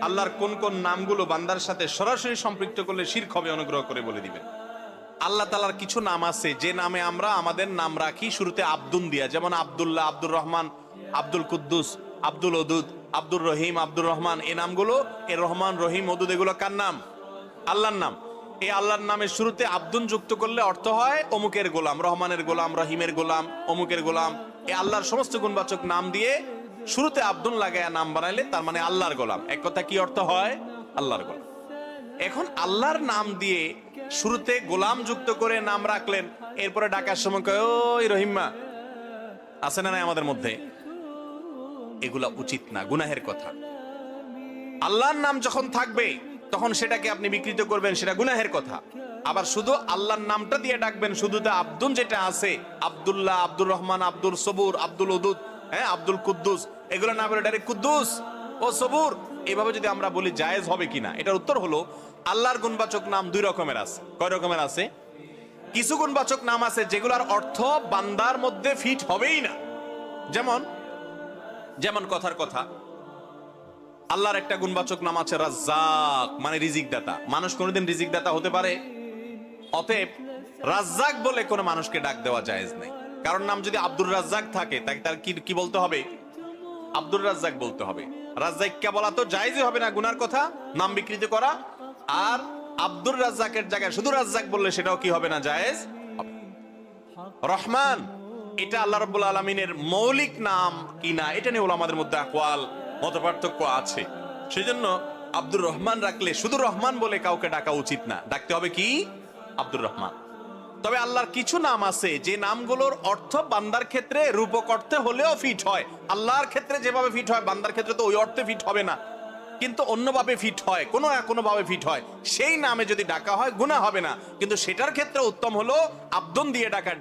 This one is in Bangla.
আল্লাহর কোন কোন নামগুলো বান্দার সাথে সরাসরি সম্পৃক্ত করলে শিরক হবে অনুগ্রহ করে বলে দিবেন। আল্লাহ তাআলার কিছু নাম আছে যে নামে আমরা আমাদের নাম রাখি শুরুতে আব্দুন দিয়া, যেমন আব্দুল্লাহ, আব্দুর রহমান, আব্দুল কুদ্দুস, আব্দুল ওদুদ, আব্দুর রহিম, আব্দুর রহমান। এই নামগুলো, এ রহমান, রহিম, ওদুদ, এগুলো কার নাম? আল্লাহর নাম। এই আল্লাহর নামের শুরুতে আব্দুন যুক্ত করলে অর্থ হয় অমুকের গোলাম, রহমানের গোলাম, রহিমের গোলাম, অমুকের গোলাম। এই আল্লাহর সমস্ত গুণবাচক নাম দিয়ে শুরুতে আব্দুল লাগায়া নাম বানাইলে তার মানে আল্লাহর গোলাম। এক কথা কি অর্থ হয়? আল্লাহর গোলাম। এখন আল্লাহর নাম দিয়ে শুরুতে গোলাম যুক্ত করে নাম রাখলেন, এরপরে ডাকার সময় কয় ওই রহিমা আছে না নাই আমাদের মধ্যে? এগুলা উচিত না, গুনাহের কথা। আল্লাহর নাম যখন থাকবে তখন সেটাকে আপনি বিকৃত করবেন, সেটা গুনাহের কথা। আবার শুধু আল্লাহর নামটা দিয়ে ডাকবেন, শুধু আব্দুন যেটা আছে, আব্দুল্লাহ, আব্দুর রহমান, আব্দুল সবুর, আব্দুল ওদুদ, হ্যাঁ, আব্দুল কুদ্দুস, এগুলো না বলে ডাইরেক্ট কুদ্দুস ও সবুর এইভাবে যদি আমরা বলি জায়েজ হবে কিনা? এটার উত্তর হলো আল্লাহর গুণবাচক নাম দুই রকমের আছে। কয় রকমের আছে? কিছু গুণবাচক নাম আছে যেগুলোর অর্থ বান্দার মধ্যে ফিট হবেই না। যেমন যেমন কথার কথা, আল্লাহর একটা গুণবাচক নাম আছে রাজ্জাক, মানে রিজিক দাতা। মানুষ কোনোদিন রিজিক দাতা হতে পারে? অতএব রাজ্জাক বলে কোনো মানুষকে ডাক দেওয়া জায়েজ নাই। কারণ নাম যদি আব্দুর রাজ্জাক থাকে তাকে তার কি বলতে হবে? আব্দুর রাজ্জাক বলতে হবে। রাজ্জাককে বলা তো জায়েজই হবে না, গুনার কথা, নাম বিকৃত করা। আর আব্দুর রাজ্জাকের জায়গায় শুধু রাজ্জাক বললে সেটাও কি হবে না? জায়েজ হবে। রহমান, এটা আল্লাহ রাব্বুল আলামিনের মৌলিক নাম কিনা এটা নিয়ে ওলামাদের মধ্যে আকওয়াল, মতপার্থক্য আছে। সেজন্য আব্দুর রহমান রাখলে শুধু রহমান বলে কাউকে ডাকা উচিত না, ডাকতে হবে কি? আব্দুর রহমান। তবে আল্লাহর কিছু নাম আছে যে নামগুলোর অর্থ বান্দার ক্ষেত্রে রূপক অর্থে হলেও ফিট হয়। আল্লাহর ক্ষেত্রে যেভাবে ফিট হয় বান্দার ক্ষেত্রে তো ওই অর্থে ফিট হবে না, কিন্তু অন্যভাবে ফিট হয়, কোনো ভাবে ফিট হয়। সেই নামে যদি ডাকা হয় গুনাহ হবে না, কিন্তু সেটার ক্ষেত্রে উত্তম হলো আব্দুন দিয়ে ডাকা।